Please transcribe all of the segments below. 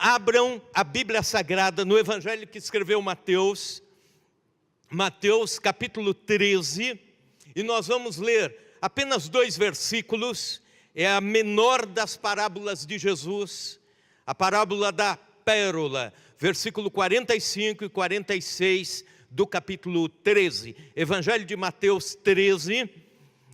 abram a Bíblia Sagrada no Evangelho que escreveu Mateus, Mateus capítulo 13, e nós vamos ler apenas 2 versículos. É a menor das parábolas de Jesus, a parábola da pérola, versículo 45 e 46 do capítulo 13. Evangelho de Mateus 13.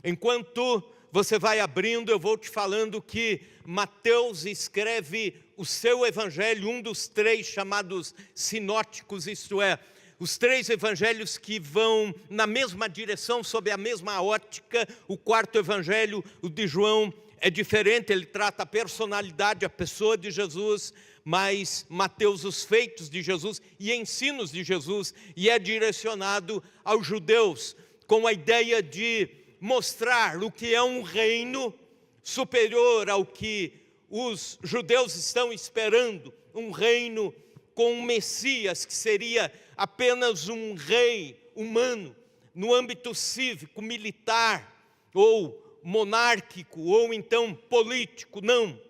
Enquanto você vai abrindo, eu vou te falando que Mateus escreve o seu evangelho, um dos 3 chamados sinóticos, isto é, os 3 evangelhos que vão na mesma direção, sob a mesma ótica. O 4º evangelho, o de João, é diferente, ele trata a personalidade, a pessoa de Jesus, mas Mateus os feitos de Jesus e ensinos de Jesus, e é direcionado aos judeus, com a ideia de mostrar o que é um reino superior ao que os judeus estão esperando, um reino com um Messias que seria apenas um rei humano, no âmbito cívico, militar, ou monárquico, ou então político. Não,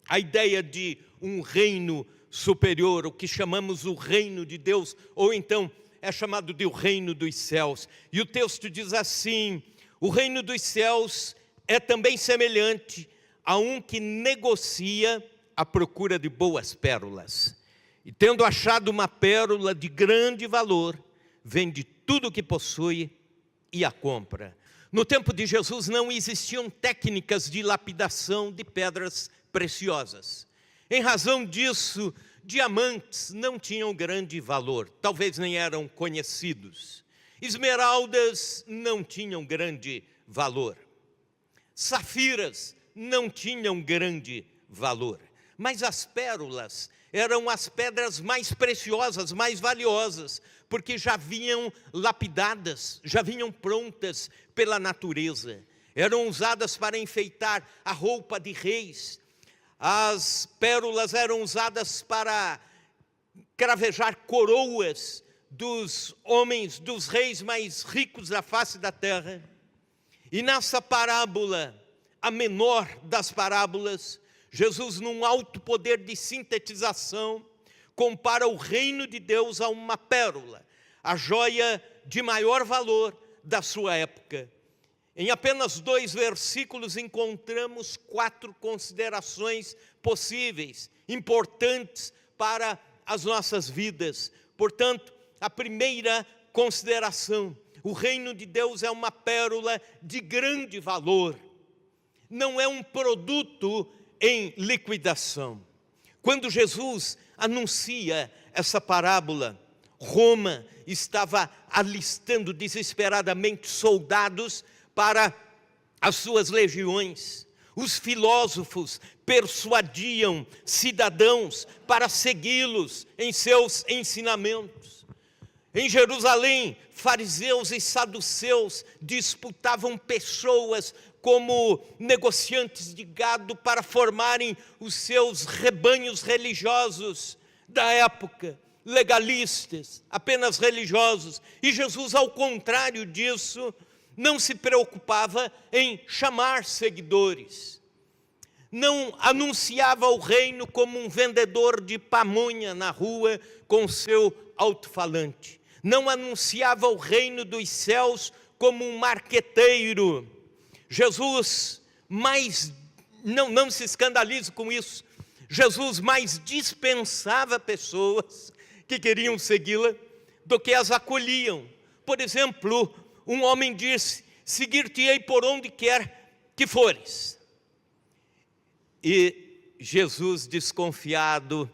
a ideia de um reino superior, o que chamamos o reino de Deus, ou então é chamado de o reino dos céus. E o texto diz assim: o reino dos céus é também semelhante a um que negocia à procura de boas pérolas. E tendo achado uma pérola de grande valor, vende tudo o que possui e a compra. No tempo de Jesus não existiam técnicas de lapidação de pedras preciosas. Em razão disso, diamantes não tinham grande valor, talvez nem eram conhecidos. Esmeraldas não tinham grande valor. Safiras não tinham grande valor. Mas as pérolas eram as pedras mais preciosas, mais valiosas, porque já vinham lapidadas, já vinham prontas pela natureza. Eram usadas para enfeitar a roupa de reis. As pérolas eram usadas para cravejar coroas dos homens, dos reis mais ricos da face da terra. E nessa parábola, a menor das parábolas, Jesus, num alto poder de sintetização, compara o reino de Deus a uma pérola, a joia de maior valor da sua época. Em apenas 2 versículos encontramos 4 considerações possíveis, importantes para as nossas vidas. Portanto, a primeira consideração: o reino de Deus é uma pérola de grande valor. Não é um produto em liquidação. Quando Jesus anuncia essa parábola, Roma estava alistando desesperadamente soldados para as suas legiões. Os filósofos persuadiam cidadãos para segui-los em seus ensinamentos. Em Jerusalém, fariseus e saduceus disputavam pessoas como negociantes de gado para formarem os seus rebanhos religiosos da época, legalistas, apenas religiosos. E Jesus, ao contrário disso, não se preocupava em chamar seguidores. Não anunciava o reino como um vendedor de pamonha na rua com seu alto-falante. Não anunciava o reino dos céus como um marqueteiro. Jesus não se escandalize com isso, Jesus mais dispensava pessoas que queriam segui-la do que as acolhiam. Por exemplo, um homem disse: seguir-te-ei por onde quer que fores. E Jesus, desconfiado,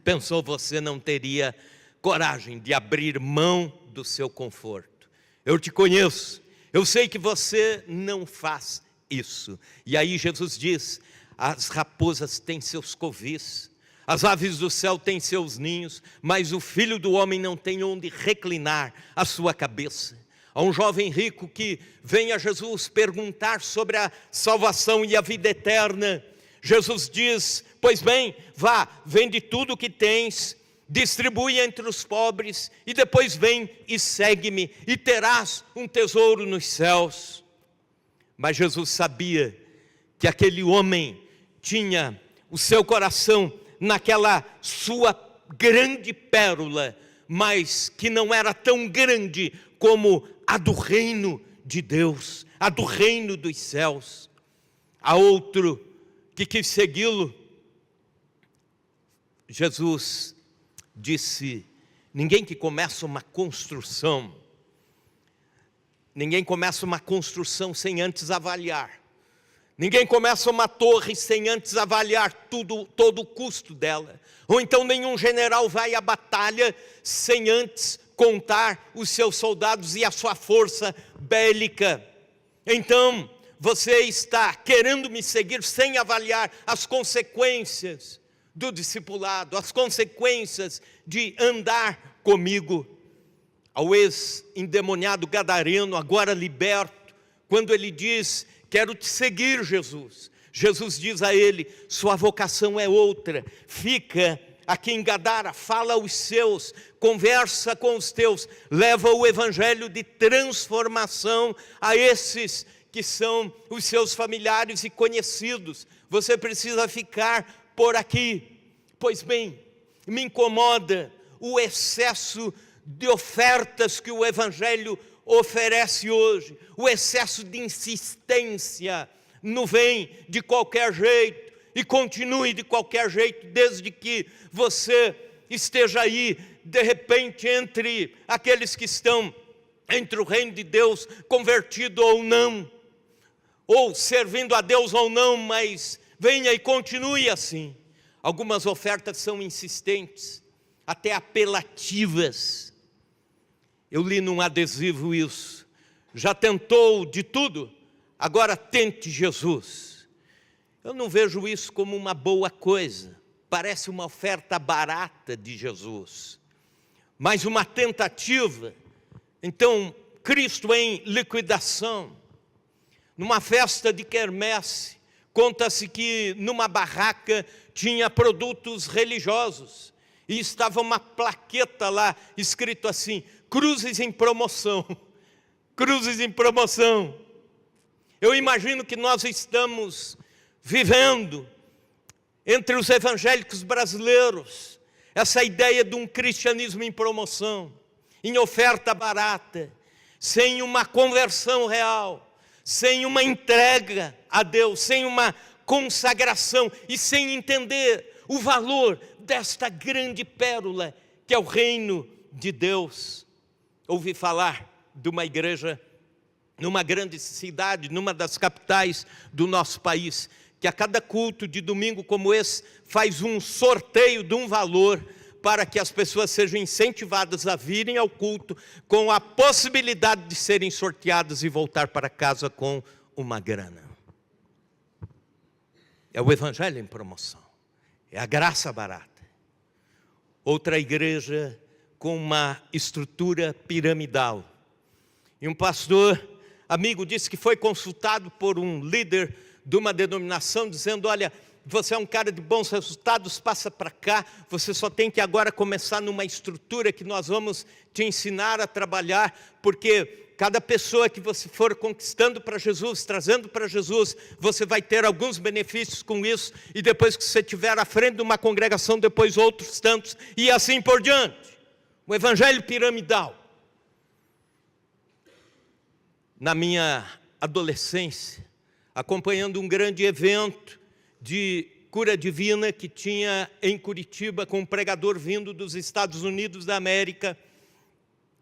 pensou: você não teria coragem de abrir mão do seu conforto. Eu te conheço, eu sei que você não faz isso. E aí Jesus diz: as raposas têm seus covis, as aves do céu têm seus ninhos, mas o Filho do Homem não tem onde reclinar a sua cabeça. Há um jovem rico que vem a Jesus perguntar sobre a salvação e a vida eterna. Jesus diz: pois bem, vá, vende tudo o que tens, distribui entre os pobres, e depois vem e segue-me, e terás um tesouro nos céus. Mas Jesus sabia que aquele homem tinha o seu coração naquela sua grande pérola, mas que não era tão grande como a do reino de Deus, a do reino dos céus. Há outro que quis segui-lo. Jesus disse: ninguém que começa uma construção, ninguém começa uma construção sem antes avaliar. Ninguém começa uma torre sem antes avaliar todo o custo dela. Ou então nenhum general vai à batalha sem antes contar os seus soldados e a sua força bélica. Então, você está querendo me seguir sem avaliar as consequências do discipulado, as consequências de andar comigo. Ao ex-endemoniado gadareno, agora liberto, quando ele diz: quero te seguir, Jesus. Jesus diz a ele: sua vocação é outra, fica aqui em Gadara, fala aos seus, conversa com os teus, leva o evangelho de transformação a esses que são os seus familiares e conhecidos. Você precisa ficar por aqui. Pois bem, me incomoda o excesso de ofertas que o evangelho oferece hoje, o excesso de insistência no vem de qualquer jeito e continue de qualquer jeito, desde que você esteja aí, de repente, entre aqueles que estão entre o reino de Deus, convertido ou não, ou servindo a Deus ou não, mas venha e continue assim. Algumas ofertas são insistentes, até apelativas. Eu li num adesivo isso: já tentou de tudo, agora tente Jesus. Eu não vejo isso como uma boa coisa, parece uma oferta barata de Jesus, mas uma tentativa. Então, Cristo em liquidação, numa festa de quermesse, conta-se que numa barraca tinha produtos religiosos, e estava uma plaqueta lá, escrito assim: cruzes em promoção, cruzes em promoção. Eu imagino que nós estamos vivendo, entre os evangélicos brasileiros, essa ideia de um cristianismo em promoção, em oferta barata, sem uma conversão real, sem uma entrega a Deus, sem uma consagração e sem entender o valor desta grande pérola que é o reino de Deus. Ouvi falar de uma igreja numa grande cidade, numa das capitais do nosso país, que a cada culto de domingo como esse faz um sorteio de um valor para que as pessoas sejam incentivadas a virem ao culto com a possibilidade de serem sorteadas e voltar para casa com uma grana. É o evangelho em promoção, é a graça barata. Outra igreja com uma estrutura piramidal. E um pastor amigo disse que foi consultado por um líder de uma denominação, dizendo: olha, você é um cara de bons resultados, passa para cá, você só tem que agora começar numa estrutura que nós vamos te ensinar a trabalhar, porque cada pessoa que você for conquistando para Jesus, trazendo para Jesus, você vai ter alguns benefícios com isso, e depois que você estiver à frente de uma congregação, depois outros tantos, e assim por diante. O evangelho piramidal. Na minha adolescência, acompanhando um grande evento de cura divina que tinha em Curitiba, com um pregador vindo dos Estados Unidos da América,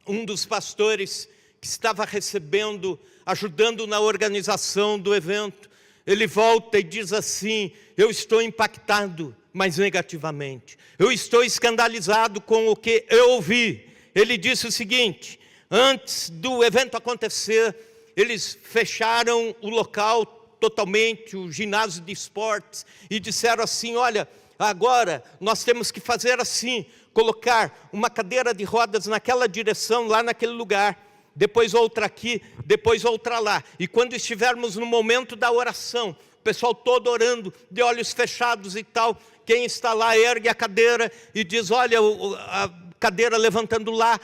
um dos pastores que estava recebendo, ajudando na organização do evento, ele volta e diz assim: eu estou impactado, mas negativamente. Eu estou escandalizado com o que eu ouvi. Ele disse o seguinte: antes do evento acontecer, eles fecharam o local totalmente, o ginásio de esportes, e disseram assim: olha, agora nós temos que fazer assim, colocar uma cadeira de rodas naquela direção, lá naquele lugar, depois outra aqui, depois outra lá. E quando estivermos no momento da oração, o pessoal todo orando, de olhos fechados e tal, quem está lá ergue a cadeira e diz: olha, a cadeira levantando lá,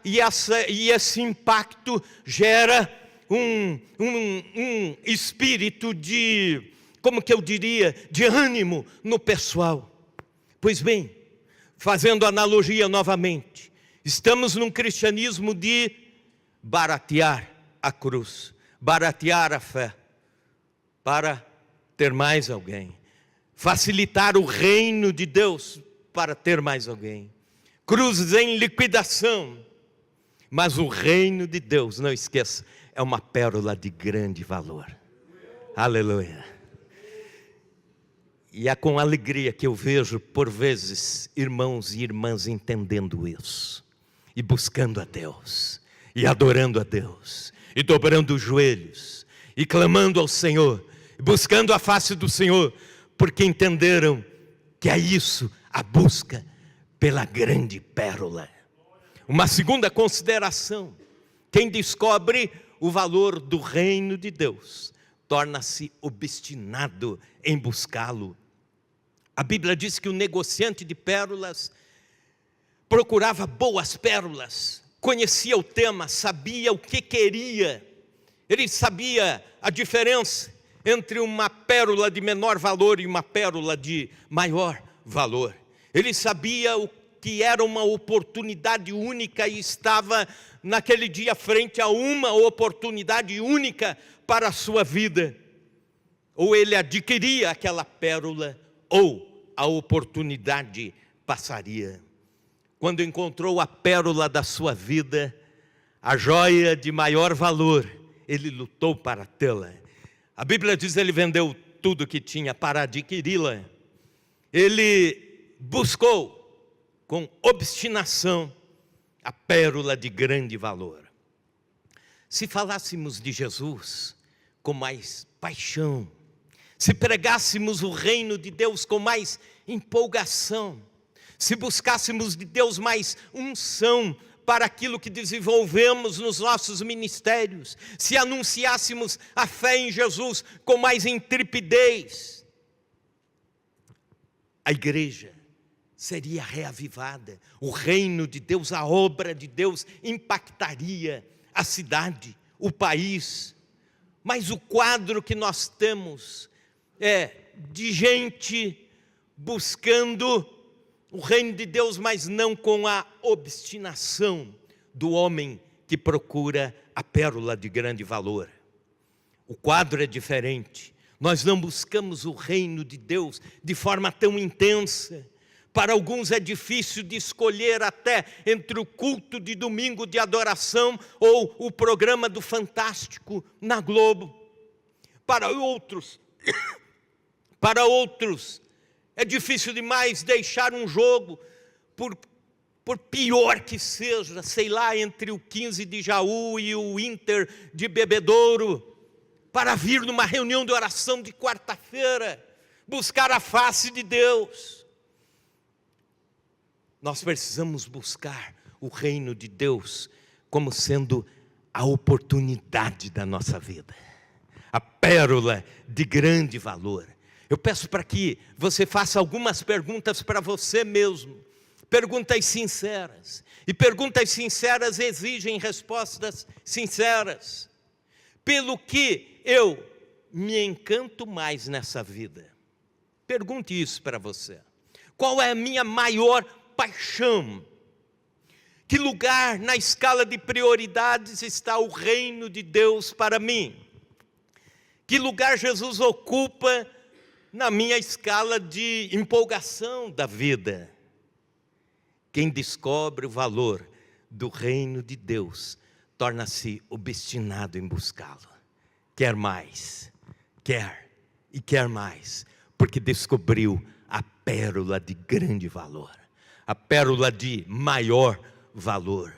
e esse impacto gera um espírito de como que eu diria, de ânimo no pessoal. Pois bem, fazendo analogia novamente, estamos num cristianismo de baratear a cruz, baratear a fé, para ter mais alguém, facilitar o reino de Deus para ter mais alguém, cruzes em liquidação, mas o reino de Deus, não esqueça, é uma pérola de grande valor. Aleluia. E é com alegria que eu vejo, por vezes, irmãos e irmãs entendendo isso, e buscando a Deus, e adorando a Deus, e dobrando os joelhos, e clamando ao Senhor, e buscando a face do Senhor, porque entenderam que é isso, a busca pela grande pérola. Uma segunda consideração, quem descobre o valor do reino de Deus, torna-se obstinado em buscá-lo. A Bíblia diz que o negociante de pérolas procurava boas pérolas, conhecia o tema, sabia o que queria, ele sabia a diferença entre uma pérola de menor valor e uma pérola de maior valor. Ele sabia o que era uma oportunidade única e estava naquele dia frente a uma oportunidade única para a sua vida. Ou ele adquiria aquela pérola, ou a oportunidade passaria. Quando encontrou a pérola da sua vida, a joia de maior valor, ele lutou para tê-la. A Bíblia diz que ele vendeu tudo que tinha para adquiri-la. Ele buscou com obstinação a pérola de grande valor. Se falássemos de Jesus com mais paixão, se pregássemos o reino de Deus com mais empolgação, se buscássemos de Deus mais unção para aquilo que desenvolvemos nos nossos ministérios, se anunciássemos a fé em Jesus com mais intrepidez, a igreja seria reavivada, o reino de Deus, a obra de Deus impactaria a cidade, o país. Mas o quadro que nós temos é de gente buscando o reino de Deus, mas não com a obstinação do homem que procura a pérola de grande valor. O quadro é diferente. Nós não buscamos o reino de Deus de forma tão intensa. Para alguns é difícil de escolher até entre o culto de domingo de adoração ou o programa do Fantástico na Globo. Para outros é difícil demais deixar um jogo, por pior que seja, sei lá, entre o 15 de Jaú e o Inter de Bebedouro, para vir numa reunião de oração de quarta-feira, buscar a face de Deus. Nós precisamos buscar o reino de Deus como sendo a oportunidade da nossa vida, a pérola de grande valor. Eu peço para que você faça algumas perguntas para você mesmo, perguntas sinceras, e perguntas sinceras exigem respostas sinceras. Pelo que eu me encanto mais nessa vida? Pergunte isso para você. Qual é a minha maior paixão? Que lugar na escala de prioridades está o reino de Deus para mim? Que lugar Jesus ocupa na minha escala de empolgação da vida? Quem descobre o valor do reino de Deus torna-se obstinado em buscá-lo. Quer mais, quer e quer mais, porque descobriu a pérola de grande valor, a pérola de maior valor.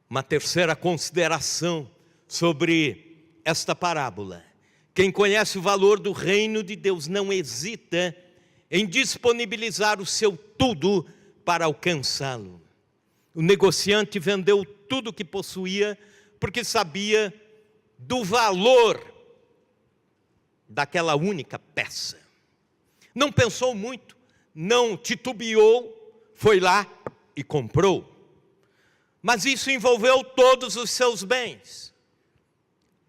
Uma terceira consideração sobre esta parábola: quem conhece o valor do reino de Deus não hesita em disponibilizar o seu tudo para alcançá-lo. O negociante vendeu tudo o que possuía porque sabia do valor daquela única peça. Não pensou muito, não titubeou, foi lá e comprou. Mas isso envolveu todos os seus bens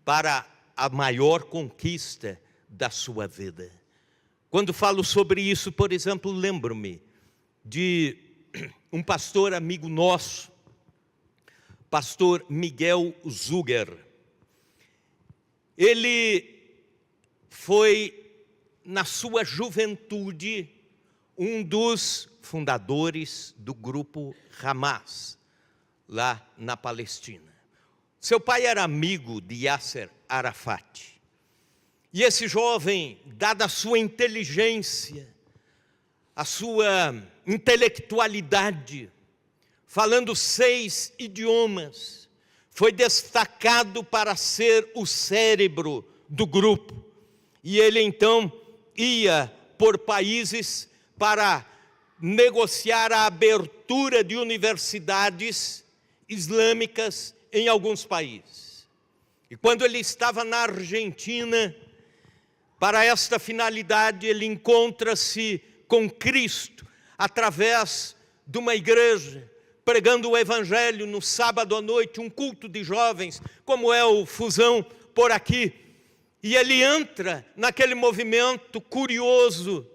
para a maior conquista da sua vida. Quando falo sobre isso, por exemplo, lembro-me de um pastor amigo nosso, pastor Miguel Zuger. Ele foi, na sua juventude, um dos fundadores do grupo Hamas, lá na Palestina. Seu pai era amigo de Yasser Arafat. E esse jovem, dada a sua inteligência, a sua intelectualidade, falando 6 idiomas, foi destacado para ser o cérebro do grupo. E ele então ia por países para negociar a abertura de universidades islâmicas em alguns países. E quando ele estava na Argentina, para esta finalidade, ele encontra-se com Cristo através de uma igreja, pregando o Evangelho no sábado à noite, um culto de jovens, como é o Fusão por aqui. E ele entra naquele movimento curioso,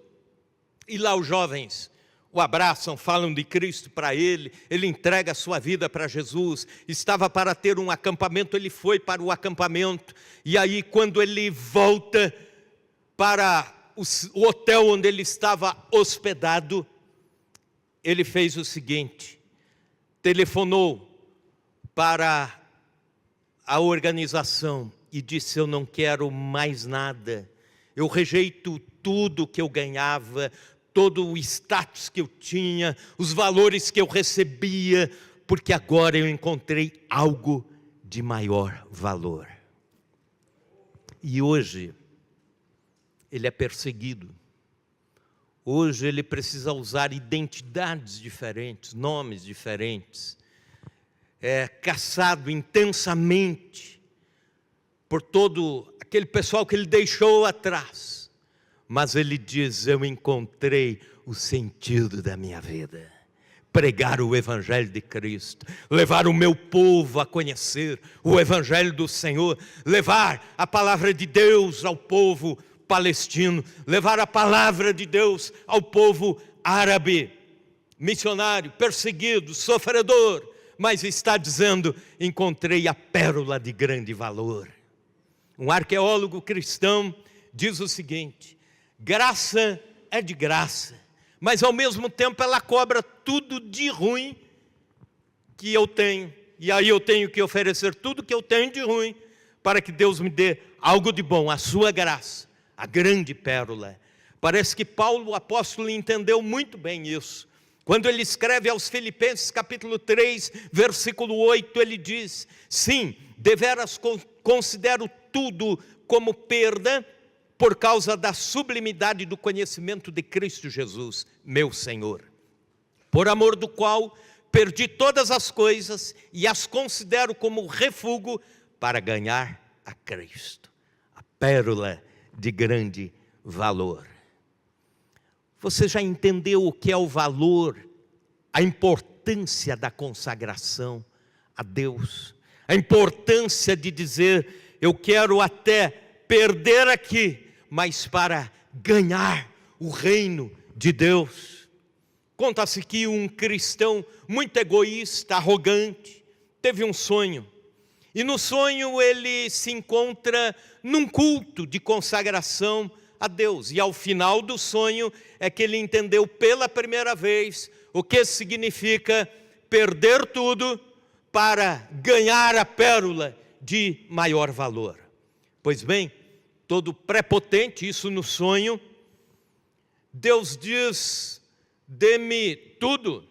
e lá os jovens o abraçam, falam de Cristo para ele entrega a sua vida para Jesus. Estava para ter um acampamento, ele foi para o acampamento, e aí quando ele volta para o hotel onde ele estava hospedado, ele fez o seguinte: telefonou para a organização e disse: eu não quero mais nada, eu rejeito tudo que eu ganhava, todo o status que eu tinha, os valores que eu recebia, porque agora eu encontrei algo de maior valor. E hoje ele é perseguido. Hoje ele precisa usar identidades diferentes, nomes diferentes. É caçado intensamente por todo aquele pessoal que ele deixou atrás. Mas ele diz: eu encontrei o sentido da minha vida. Pregar o Evangelho de Cristo, levar o meu povo a conhecer o Evangelho do Senhor, levar a palavra de Deus ao povo palestino, levar a palavra de Deus ao povo árabe, missionário, perseguido, sofredor, mas está dizendo: encontrei a pérola de grande valor. Um arqueólogo cristão diz o seguinte: graça é de graça, mas ao mesmo tempo ela cobra tudo de ruim que eu tenho, e aí eu tenho que oferecer tudo que eu tenho de ruim, para que Deus me dê algo de bom, a sua graça, a grande pérola. Parece que Paulo, o apóstolo, entendeu muito bem isso. Quando ele escreve aos Filipenses, capítulo 3, versículo 8, ele diz: sim, deveras considero tudo como perda, por causa da sublimidade do conhecimento de Cristo Jesus, meu Senhor, por amor do qual perdi todas as coisas e as considero como refúgio para ganhar a Cristo, a pérola de grande valor. Você já entendeu o que é o valor, a importância da consagração a Deus, a importância de dizer: eu quero até perder aqui, mas para ganhar o reino de Deus. Conta-se que um cristão muito egoísta, arrogante, teve um sonho. E no sonho ele se encontra num culto de consagração a Deus. E ao final do sonho é que ele entendeu pela primeira vez o que significa perder tudo para ganhar a pérola de maior valor. Pois bem, todo prepotente, isso no sonho, Deus diz: dê-me tudo.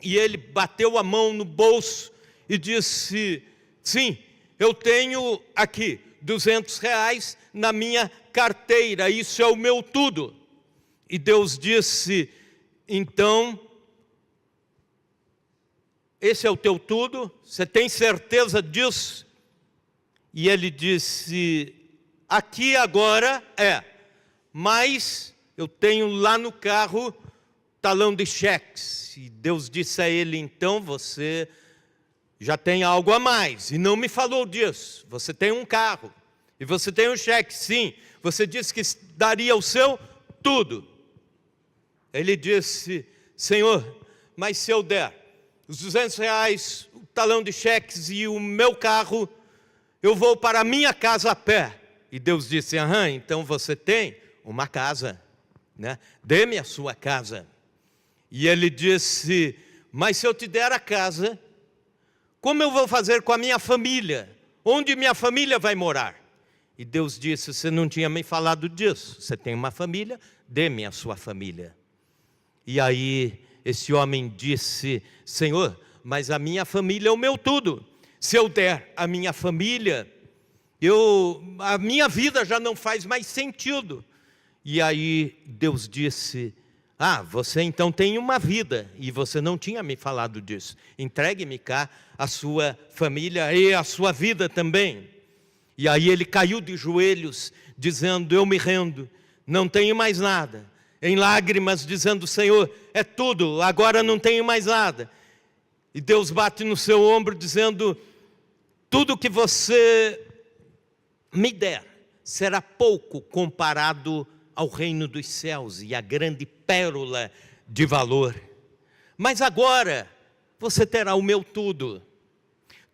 E ele bateu a mão no bolso e disse: sim, eu tenho aqui R$200 na minha carteira, isso é o meu tudo. E Deus disse: então, esse é o teu tudo? Você tem certeza disso? E ele disse: aqui agora mas eu tenho lá no carro talão de cheques. E Deus disse a ele: então você já tem algo a mais, e não me falou disso. Você tem um carro, E você tem um cheque, sim. Você disse que daria o seu tudo. Ele disse: Senhor, mas se eu der os R$200, o talão de cheques e o meu carro, eu vou para a minha casa a pé. E Deus disse: aham, então você tem uma casa, né? Dê-me a sua casa. E ele disse: mas se eu te der a casa, como eu vou fazer com a minha família? Onde minha família vai morar? E Deus disse: você não tinha me falado disso. Você tem uma família, dê-me a sua família. E aí esse homem disse: Senhor, mas a minha família é o meu tudo. Se eu der a minha família, a minha vida já não faz mais sentido. E aí Deus disse: você então tem uma vida, e você não tinha me falado disso. Entregue-me cá a sua família e a sua vida também. E aí ele caiu de joelhos, dizendo: eu me rendo, não tenho mais nada. Em lágrimas, dizendo: Senhor, é tudo, agora não tenho mais nada. E Deus bate no seu ombro, dizendo: tudo que você me der será pouco comparado ao reino dos céus e a grande pérola de valor. Mas agora você terá o meu tudo.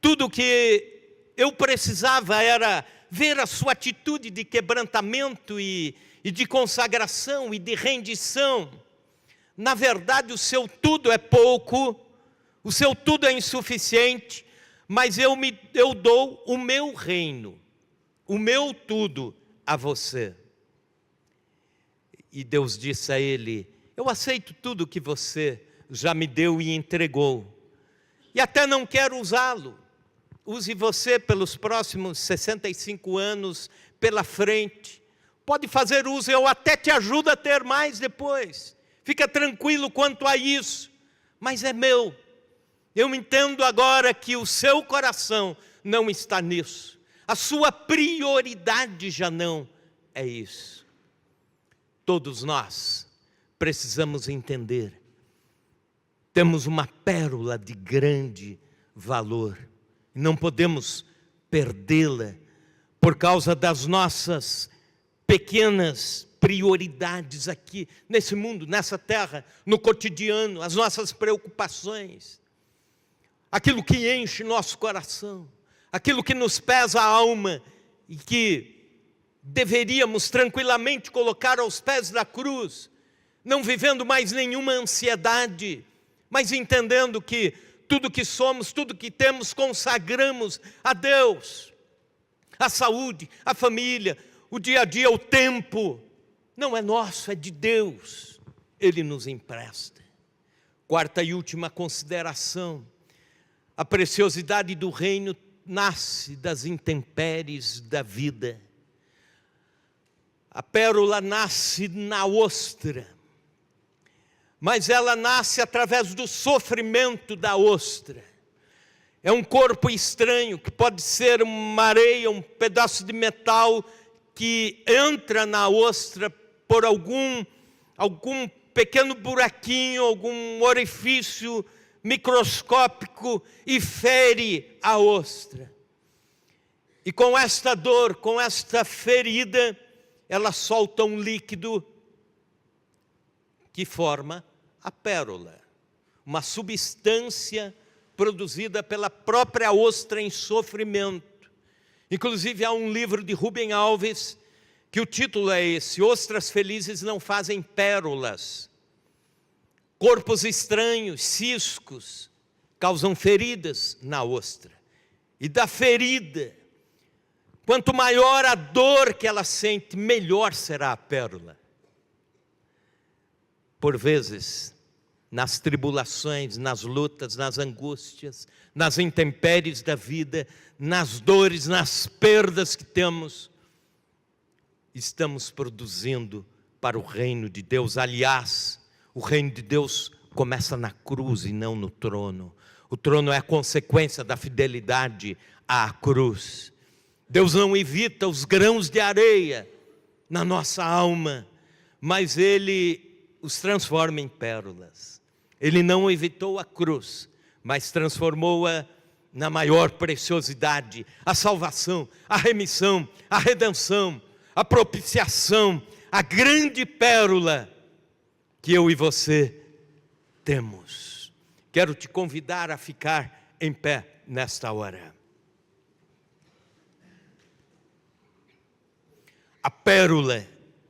Tudo que eu precisava era ver a sua atitude de quebrantamento e de consagração e de rendição. Na verdade, o seu tudo é pouco, o seu tudo é insuficiente, mas eu dou o meu reino, o meu tudo a você. E Deus disse a ele: eu aceito tudo que você já me deu e entregou, e até não quero usá-lo. Use você pelos próximos 65 anos pela frente. Pode fazer uso, eu até te ajudo a ter mais depois. Fica tranquilo quanto a isso, mas é meu. Eu entendo agora que o seu coração não está nisso. A sua prioridade já não é isso. Todos nós precisamos entender. Temos uma pérola de grande valor. Não podemos perdê-la por causa das nossas pequenas prioridades aqui, nesse mundo, nessa terra, no cotidiano, as nossas preocupações, aquilo que enche nosso coração, aquilo que nos pesa a alma e que deveríamos tranquilamente colocar aos pés da cruz, não vivendo mais nenhuma ansiedade, mas entendendo que tudo que somos, tudo que temos, consagramos a Deus. A saúde, a família, o dia a dia, o tempo, não é nosso, é de Deus. Ele nos empresta. Quarta e última consideração: a preciosidade do reino nasce das intempéries da vida. A pérola nasce na ostra, mas ela nasce através do sofrimento da ostra. É um corpo estranho, que pode ser uma areia, um pedaço de metal, que entra na ostra por algum pequeno buraquinho, algum orifício microscópico e fere a ostra. E com esta dor, com esta ferida, ela solta um líquido que forma a pérola, uma substância produzida pela própria ostra em sofrimento. Inclusive há um livro de Rubem Alves, que o título é esse: Ostras felizes não fazem pérolas. Corpos estranhos, ciscos, causam feridas na ostra. E da ferida, quanto maior a dor que ela sente, melhor será a pérola. Por vezes, nas tribulações, nas lutas, nas angústias, nas intempéries da vida, nas dores, nas perdas que temos, estamos produzindo para o reino de Deus. Aliás, o reino de Deus começa na cruz e não no trono. O trono é a consequência da fidelidade à cruz. Deus não evita os grãos de areia na nossa alma, mas Ele os transforma em pérolas. Ele não evitou a cruz, mas transformou-a na maior preciosidade, a salvação, a remissão, a redenção, a propiciação, a grande pérola que eu e você temos. Quero te convidar a ficar em pé nesta hora. A pérola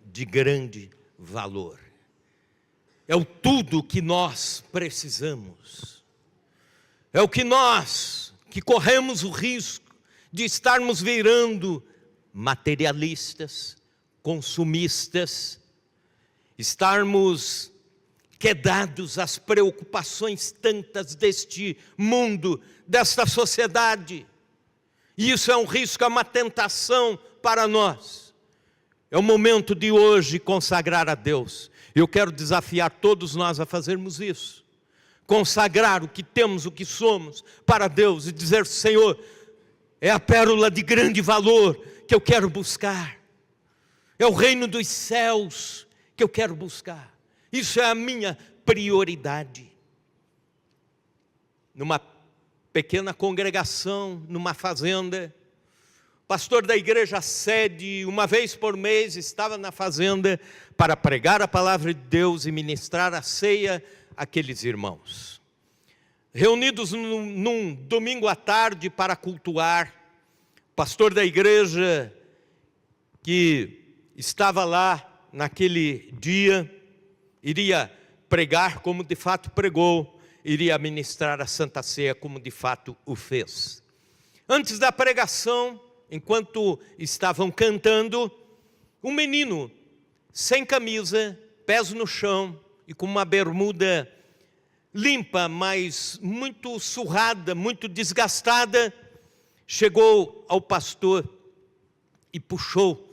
de grande valor. É o tudo que nós precisamos. É o que nós, que corremos o risco de estarmos virando materialistas, consumistas, estarmos quedados às preocupações tantas deste mundo, desta sociedade. E isso é um risco, é uma tentação para nós. É o momento de hoje consagrar a Deus. Eu quero desafiar todos nós a fazermos isso. Consagrar o que temos, o que somos para Deus e dizer: Senhor, é a pérola de grande valor que eu quero buscar. É o reino dos céus que eu quero buscar. Isso é a minha prioridade. Numa pequena congregação, numa fazenda, o pastor da igreja sede, uma vez por mês, estava na fazenda para pregar a palavra de Deus e ministrar a ceia àqueles irmãos. Reunidos num domingo à tarde para cultuar, o pastor da igreja que estava lá naquele dia, iria pregar como de fato pregou, iria ministrar a Santa Ceia como de fato o fez. Antes da pregação, enquanto estavam cantando, um menino sem camisa, pés no chão e com uma bermuda limpa, mas muito surrada, muito desgastada, chegou ao pastor e puxou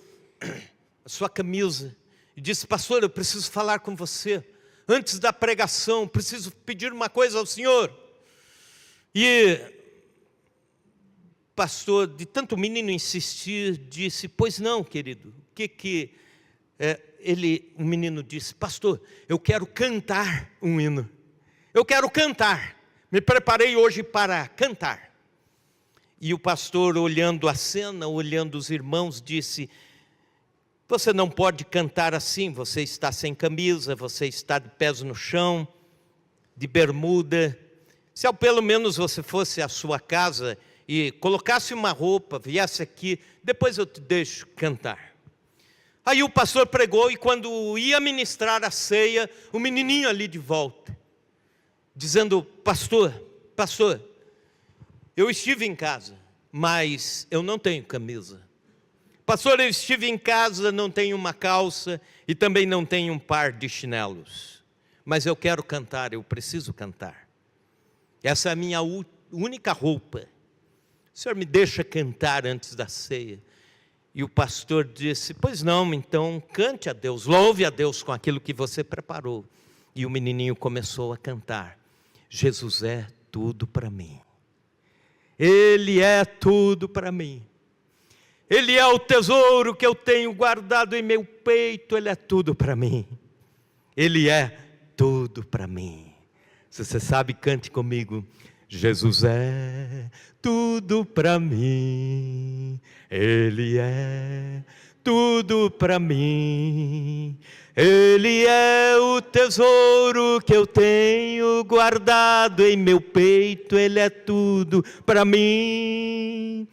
a sua camisa e disse: pastor, eu preciso falar com você antes da pregação, preciso pedir uma coisa ao senhor. E pastor, de tanto o menino insistir, disse: pois não, querido. O menino disse: pastor, eu quero cantar um hino. Eu quero cantar. Me preparei hoje para cantar. E o pastor, olhando a cena, olhando os irmãos, disse: você não pode cantar assim, você está sem camisa, você está de pés no chão, de bermuda. Se ao pelo menos você fosse à sua casa e colocasse uma roupa, viesse aqui, depois eu te deixo cantar. Aí o pastor pregou e quando ia ministrar a ceia, o menininho ali de volta, dizendo: pastor, eu estive em casa, mas eu não tenho camisa. Pastor, eu estive em casa, não tenho uma calça e também não tenho um par de chinelos. Mas eu quero cantar, eu preciso cantar. Essa é a minha única roupa. O senhor me deixa cantar antes da ceia? E o pastor disse: pois não, então cante a Deus, louve a Deus com aquilo que você preparou. E o menininho começou a cantar: Jesus é tudo para mim. Ele é tudo para mim. Ele é o tesouro que eu tenho guardado em meu peito, Ele é tudo para mim. Ele é tudo para mim. Se você sabe, cante comigo: Jesus é tudo para mim. Ele é tudo para mim. Ele é o tesouro que eu tenho guardado em meu peito, Ele é tudo para mim.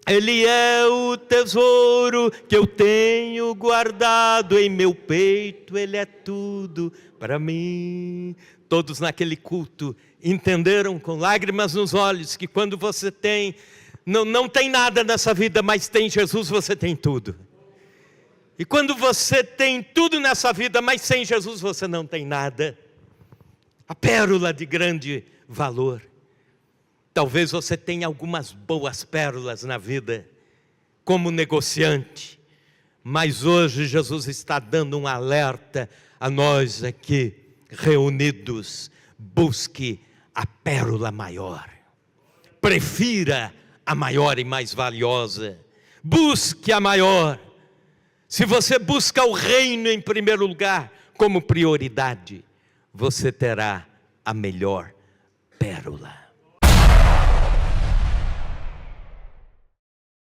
Ele é o tesouro que eu tenho guardado em meu peito, Ele é tudo para mim. Todos naquele culto entenderam com lágrimas nos olhos que quando você tem, não tem nada nessa vida, mas tem Jesus, você tem tudo. E quando você tem tudo nessa vida, mas sem Jesus você não tem nada. A pérola de grande valor. Talvez você tenha algumas boas pérolas na vida, como negociante, mas hoje Jesus está dando um alerta a nós aqui reunidos: busque a pérola maior, prefira a maior e mais valiosa, busque a maior. Se você busca o reino em primeiro lugar, como prioridade, você terá a melhor pérola.